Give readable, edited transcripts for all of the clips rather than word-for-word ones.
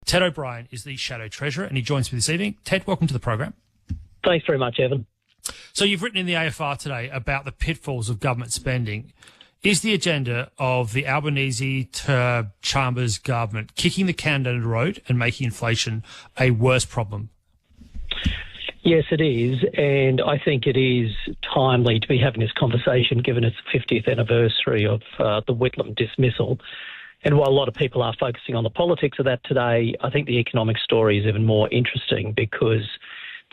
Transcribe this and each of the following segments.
Ted O'Brien is the Shadow Treasurer, and he joins me this evening. Ted, welcome to the program. Thanks very much, Evan. So you've written in the AFR today about the pitfalls of government spending. Is the agenda of the Albanese to Chalmers government kicking the can down the road and making inflation a worse problem? Yes, it is, and I think it is timely to be having this conversation given it's the 50th anniversary of the Whitlam dismissal. And while a lot of people are focusing on the politics of that today, I think the economic story is even more interesting because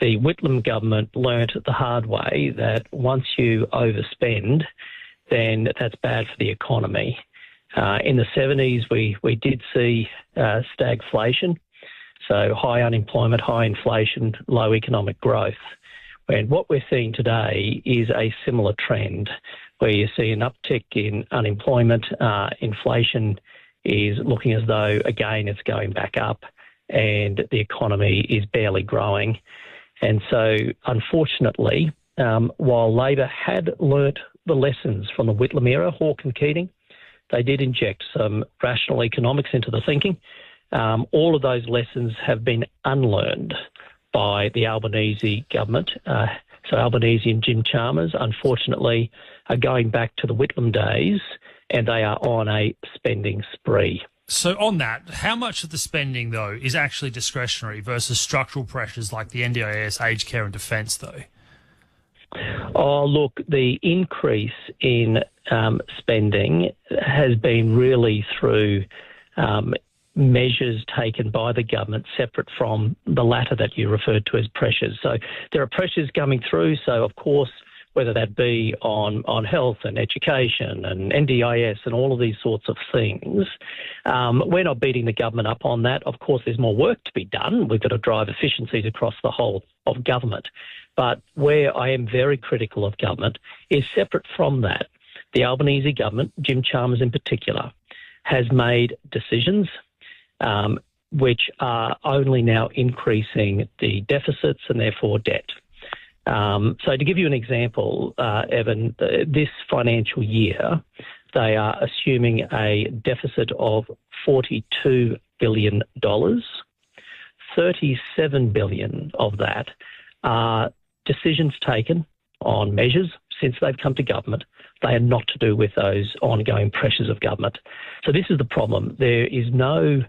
the Whitlam government learnt the hard way that once you overspend, then that's bad for the economy. In the 70s, we did see stagflation, so high unemployment, high inflation, low economic growth. And what we're seeing today is a similar trend where you see an uptick in unemployment, inflation is looking as though, again, it's going back up and the economy is barely growing. And so, unfortunately, while Labor had learnt the lessons from the Whitlam era, Hawke and Keating, they did inject some rational economics into the thinking. All of those lessons have been unlearned by the Albanese government. So Albanese and Jim Chalmers, unfortunately, are going back to the Whitlam days, and they are on a spending spree. So on that, how much of the spending, though, is actually discretionary versus structural pressures like the NDIS, aged care and defence, though? Oh, look, the increase in spending has been really through measures taken by the government separate from the latter that you referred to as pressures. So there are pressures coming through. So, of course, whether that be on health and education and NDIS and all of these sorts of things, we're not beating the government up on that. Of course, there's more work to be done. We've got to drive efficiencies across the whole of government. But where I am very critical of government is separate from that. The Albanese government, Jim Chalmers in particular, has made decisions which are only now increasing the deficits and therefore debt. So to give you an example, Evan, this financial year, they are assuming a deficit of $42 billion. $37 billion of that are decisions taken on measures since they've come to government. They are not to do with those ongoing pressures of government. So this is the problem. There is no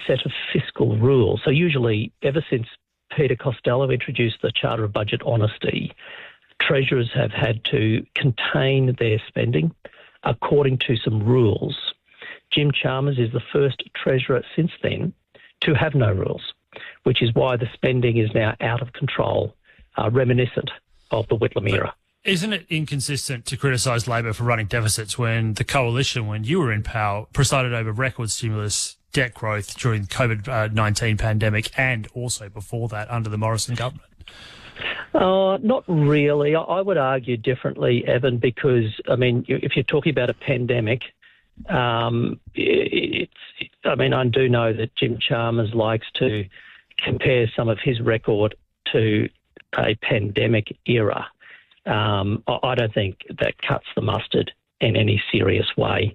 set of fiscal rules. So usually, ever since Peter Costello introduced the Charter of Budget Honesty, treasurers have had to contain their spending according to some rules. Jim Chalmers is the first treasurer since then to have no rules, which is why the spending is now out of control, reminiscent of the Whitlam era. Isn't it inconsistent to criticise Labor for running deficits when the coalition, when you were in power, presided over record stimulus debt growth during the COVID-19 pandemic and also before that under the Morrison government? Not really. I would argue differently, Evan, because, I mean, if you're talking about a pandemic, I do know that Jim Chalmers likes to compare some of his record to a pandemic era. I don't think that cuts the mustard in any serious way.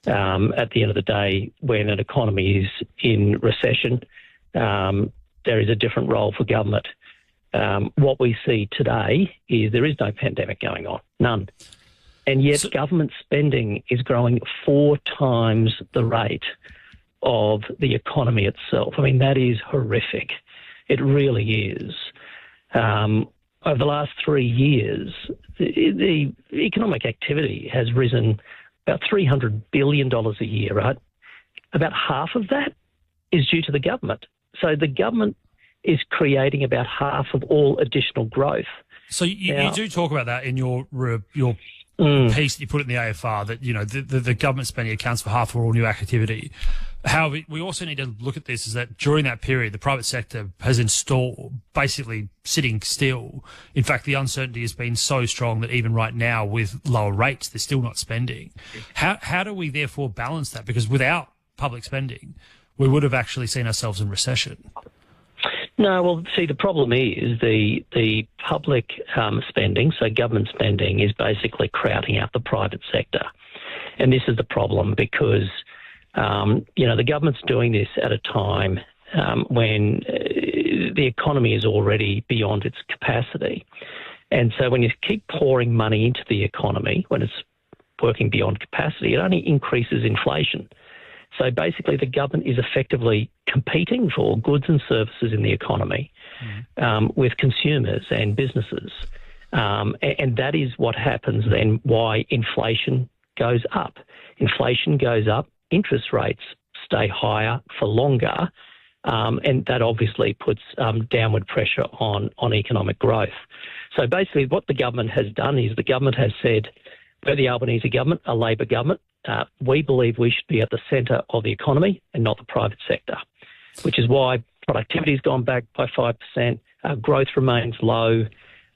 At the end of the day, when an economy is in recession, there is a different role for government. What we see today is there is no pandemic going on, none. And yet government spending is growing 4 times the rate of the economy itself. I mean, that is horrific. It really is. Over the last 3 years, the economic activity has risen about $300 billion a year, right? About half of that is due to the government. So the government is creating about half of all additional growth. So you do talk about that in your piece that you put in the AFR, that, you know, the government spending accounts for half of all new activity. However, we also need to look at this is that during that period, the private sector has installed basically sitting still. In fact, the uncertainty has been so strong that even right now with lower rates, they're still not spending. How do we therefore balance that? Because without public spending, we would have actually seen ourselves in recession. No, well, see, the problem is the public spending, so government spending, is basically crowding out the private sector. And this is the problem because The government's doing this at a time when the economy is already beyond its capacity. And so when you keep pouring money into the economy, when it's working beyond capacity, it only increases inflation. So basically the government is effectively competing for goods and services in the economy with consumers and businesses. And that is what happens then, why inflation goes up. Inflation goes up, interest rates stay higher for longer, and that obviously puts downward pressure on economic growth. So basically what the government has done is the government has said, we're the Albanese government, a Labor government, we believe we should be at the centre of the economy and not the private sector, which is why productivity has gone back by 5%, growth remains low,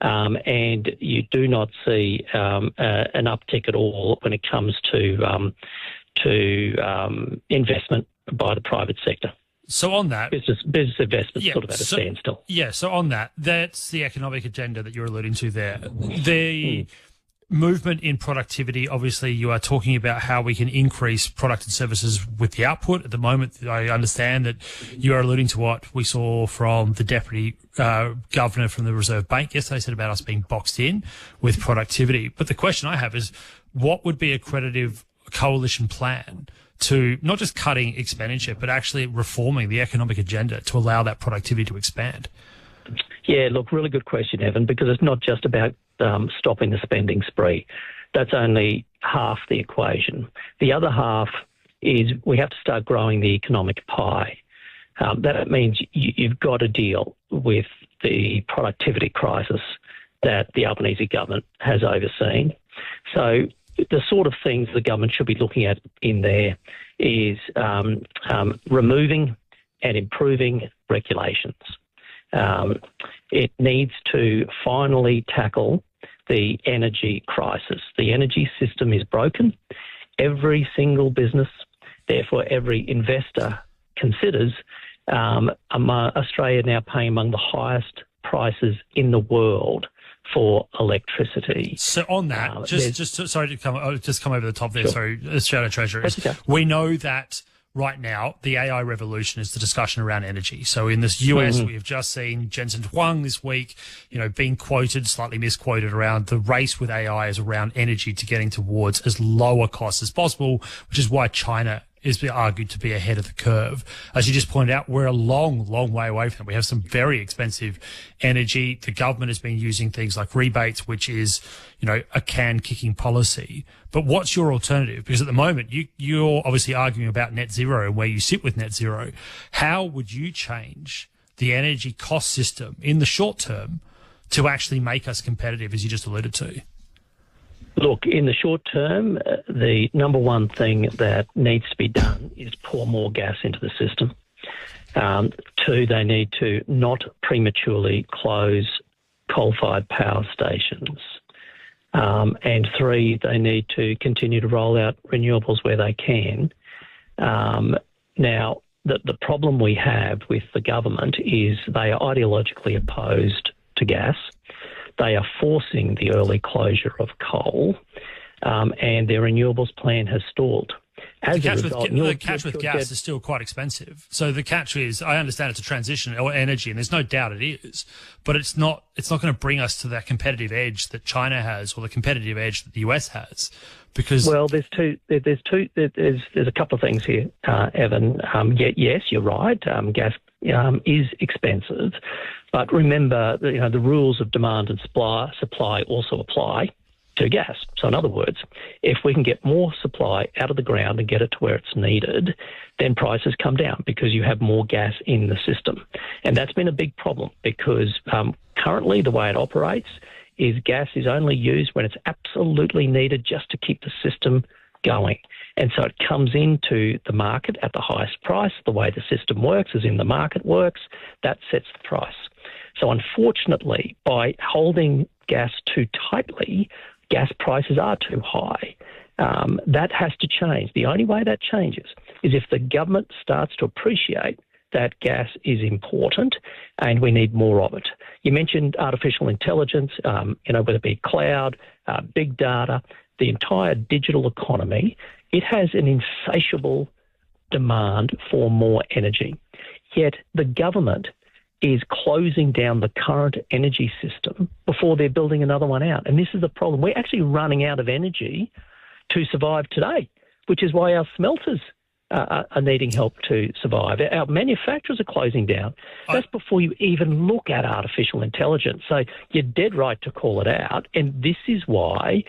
and you do not see an uptick at all when it comes to investment by the private sector. So on that... Business investment sort of at a standstill. Yeah, so on that, that's the economic agenda that you're alluding to there. The movement in productivity, obviously you are talking about how we can increase product and services with the output. At the moment, I understand that you are alluding to what we saw from the Deputy Governor from the Reserve Bank yesterday, said about us being boxed in with productivity. But the question I have is, what would be a creditive coalition plan to not just cutting expenditure, but actually reforming the economic agenda to allow that productivity to expand? Yeah, look, really good question, Evan, because it's not just about stopping the spending spree. That's only half the equation. The other half is we have to start growing the economic pie. That means you've got to deal with the productivity crisis that the Albanese government has overseen. So the sort of things the government should be looking at in there is removing and improving regulations. It needs to finally tackle the energy crisis. The energy system is broken. Every single business, therefore every investor, considers Australia now paying among the highest prices in the world for electricity. So on that, sorry to come over the top there. Sure. Sorry, Shadow Treasurer. Okay. We know that right now the AI revolution is the discussion around energy. So in this US, we have just seen Jensen Huang this week, being quoted, slightly misquoted, around the race with AI is around energy to getting towards as lower costs as possible, which is why China is argued to be ahead of the curve. As you just pointed out, we're a long, long way away from it. We have some very expensive energy. The government has been using things like rebates, which is, a can-kicking policy. But what's your alternative? Because at the moment, you're obviously arguing about net zero and where you sit with net zero. How would you change the energy cost system in the short term to actually make us competitive, as you just alluded to? Look, in the short term, the number one thing that needs to be done is pour more gas into the system. 2, they need to not prematurely close coal-fired power stations. And 3, they need to continue to roll out renewables where they can. Now, the problem we have with the government is they are ideologically opposed to gas. They are forcing the early closure of coal, and their renewables plan has stalled. The catch with gas is still quite expensive. So the catch is, I understand it's a transition or energy, and there's no doubt it is, but it's not going to bring us to that competitive edge that China has or the competitive edge that the US has. Because there's a couple of things here, Evan. Yes, you're right. Gas is expensive, but remember, the rules of demand and supply also apply to gas. So in other words, if we can get more supply out of the ground and get it to where it's needed, then prices come down because you have more gas in the system. And that's been a big problem because currently the way it operates is gas is only used when it's absolutely needed just to keep the system going. And so it comes into the market at the highest price. The way the system works is in the market works. That sets the price. So unfortunately, by holding gas too tightly, gas prices are too high. That has to change. The only way that changes is if the government starts to appreciate that gas is important and we need more of it. You mentioned artificial intelligence, whether it be cloud, big data, the entire digital economy. It has an insatiable demand for more energy. Yet the government is closing down the current energy system before they're building another one out. And this is the problem. We're actually running out of energy to survive today, which is why our smelters are needing help to survive. Our manufacturers are closing down. That's before you even look at artificial intelligence. So you're dead right to call it out. And this is why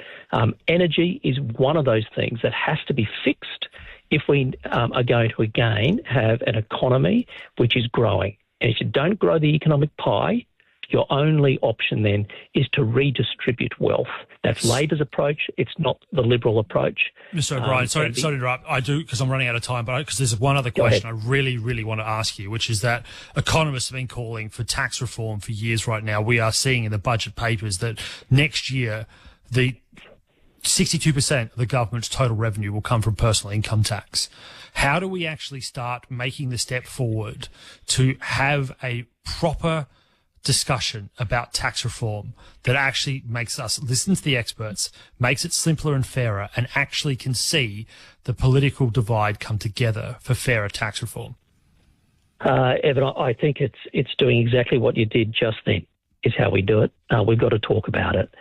energy is one of those things that has to be fixed if we are going to, again, have an economy which is growing. And if you don't grow the economic pie, your only option then is to redistribute wealth. That's Labor's approach. It's not the Liberal approach. Mr. O'Brien, sorry to interrupt. I do, because I'm running out of time, but because there's one other question I really, really want to ask you, which is that economists have been calling for tax reform for years right now. We are seeing in the budget papers that next year the 62% of the government's total revenue will come from personal income tax. How do we actually start making the step forward to have a proper discussion about tax reform that actually makes us listen to the experts, makes it simpler and fairer, and actually can see the political divide come together for fairer tax reform? Evan, I think it's doing exactly what you did just then, is how we do it. We've got to talk about it.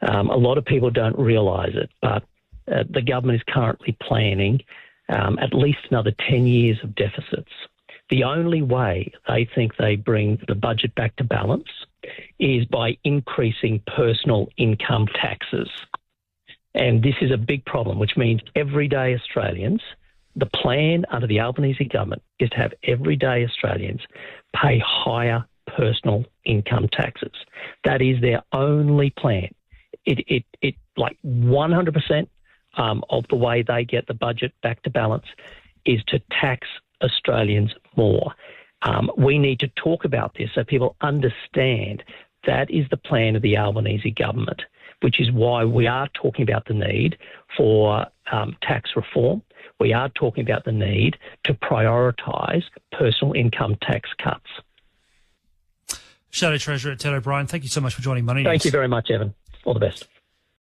A lot of people don't realise it, but the government is currently planning at least another 10 years of deficits. The only way they think they bring the budget back to balance is by increasing personal income taxes. And this is a big problem, which means everyday Australians, the plan under the Albanese government is to have everyday Australians pay higher personal income taxes. That is their only plan. It like 100% of the way they get the budget back to balance is to tax Australians more. We need to talk about this so people understand that is the plan of the Albanese government, which is why we are talking about the need for tax reform. We are talking about the need to prioritise personal income tax cuts. Shadow Treasurer Ted O'Brien, thank you so much for joining Money News. Thank you very much, Evan. All the best.